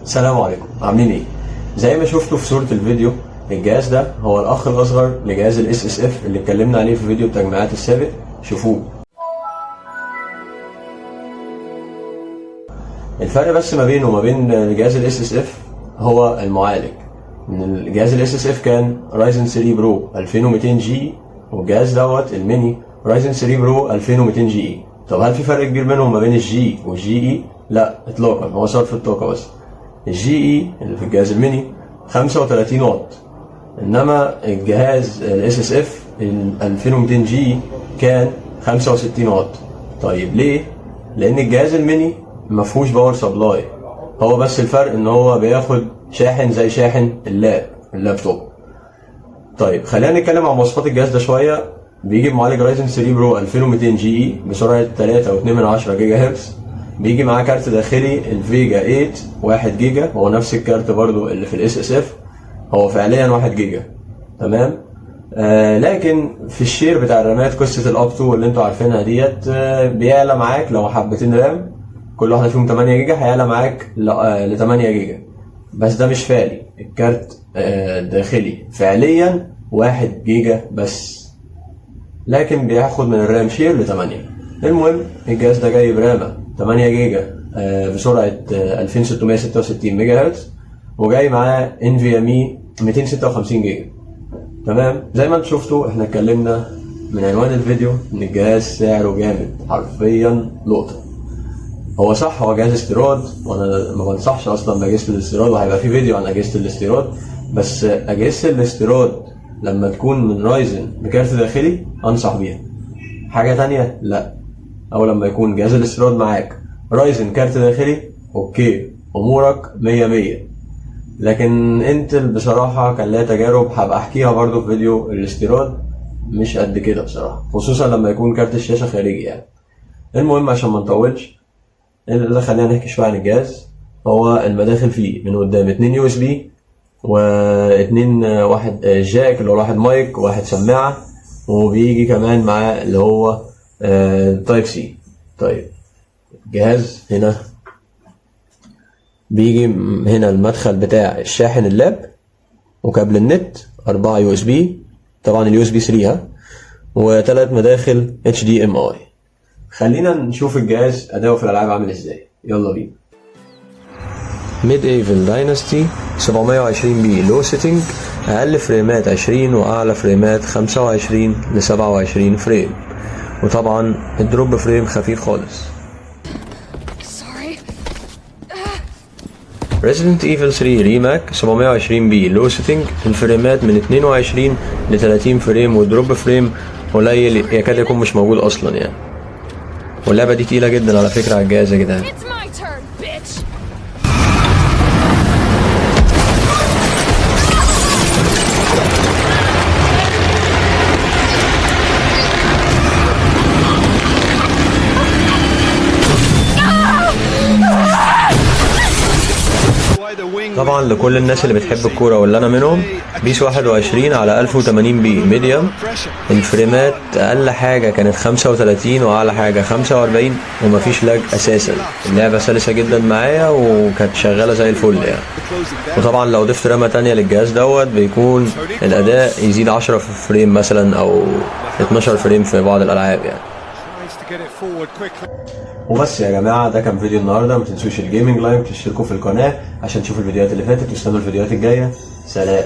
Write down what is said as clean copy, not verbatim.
السلام عليكم، عاملين ايه؟ زي ما شفتوا في صورة الفيديو، الجهاز ده هو الأخ الأصغر لجهاز ال SSF اللي اتكلمنا عليه في فيديو التجميعات السابق، شوفوه. الفرق بس ما بينه وما بين جهاز ال SSF هو المعالج. إن جهاز ال SSF كان رايزن 3 برو 2200G، والجهاز دوت الميني رايزن 3 برو 2200GE. طب هل في فرق كبير بينهم ما بين الجي والجي اي؟ لا اطلاقا، هو صرف الطاقة بس. الجي اي اللي في الجهاز الميني 35 واط، انما الجهاز الاس اس اف ال 2200G كان 65 واط. طيب ليه؟ لان الجهاز الميني ما فيهوش باور سبلاي، هو بس الفرق ان هو بياخد شاحن زي شاحن اللابتوب. طيب خلينا نتكلم عن مواصفات الجهاز ده شويه. بيجي بمعالج رايزن 3 برو 2200GE بسرعه 3.2 جيجا هرتز. بيجي معاه كارت داخلي الفيجا 8 1 جيجا، هو نفس الكارت برضو اللي في الاس اس اف، هو فعليا 1 جيجا. تمام. لكن في الشير بتاع الرامات، قصه الاب 2 اللي انتوا عارفينها ديت، بيعلى معاك لو حبتين رام، كل واحده فيهم 8 جيجا، هيعلى معاك ل 8 جيجا. بس ده مش فعلي، الكارت داخلي فعليا 1 جيجا بس، لكن بياخد من الرام شير ل 8. المهم الجهاز ده جاي برامة 8 جيجا بسرعة 2666 ميجا هرتز، وجاي معاه NVMe 256 جيجا. تمام. زي ما انتم شفتوا، احنا اتكلمنا من عنوان الفيديو ان الجهاز سعره جامد، حرفيا لقطة. هو صح، هو جهاز استيراد، وانا ما بنصحش اصلا باجهزة الاستيراد، وهيبقى في فيديو عن اجهزة الاستيراد. بس اجهزة الاستيراد لما تكون من رايزن بكارت داخلي انصح بيها. حاجة تانية لا، او لما يكون جهاز الاستيراد معاك رايزن كارت داخلي، اوكي امورك 100. لكن انتل بصراحة كان لها تجارب هبقى احكيها برضو في فيديو الاستيراد، مش قد كده بصراحة، خصوصا لما يكون كارت الشاشة خارجي يعني. المهم عشان ما نطولش، اللي خلينا نحكي شوية عن الجهاز. هو المداخل فيه من قدام 2 USB، و2 واحد جاك اللي هو واحد مايك وواحد سماعة، وبيجي كمان معاه اللي هو تايب سي. طيب الجهاز هنا بيجي هنا المدخل بتاع الشاحن اللاب، وكابل النت 4 USB، طبعا اليو اس بي 3 و3 مداخل HDMI. خلينا نشوف الجهاز اداؤه في الالعاب عامل ازاي، يلا بينا. ميد ايفل داينستي 720p لو سيتنج، اقل فريمات 20 واعلى فريمات 25 ل 27 فريم، وطبعا الدروب فريم خفيف خالص. Resident Evil 3 ريماك 720p لو سيتنج، الفريمات من 22 ل 30 فريم، والدروب فريم قليل يكاد يكون مش موجود اصلا يعني. واللعبة دي تقيلة جدا على فكرة على الجهاز يا جدعان. طبعا لكل الناس اللي بتحب الكورة واللي انا منهم، بيس 21 على 1080p ميديوم، الفريمات اقل حاجة كانت 35 واعلى حاجة 45، ومفيش لاج اساسا. اللعبة سلسة جدا معايا وكانت شغالة زي الفل يعني. وطبعا لو ضفت رامة تانية للجهاز دوت، بيكون الاداء يزيد 10 فريم مثلا او 12 فريم في بعض الالعاب يعني. وبس يا جماعه، ده كان فيديو النهارده. ما تنسوش الجيمنج لايك، تشتركوا في القناه عشان تشوفوا الفيديوهات اللي فاتت، واستنوا الفيديوهات الجايه. سلام.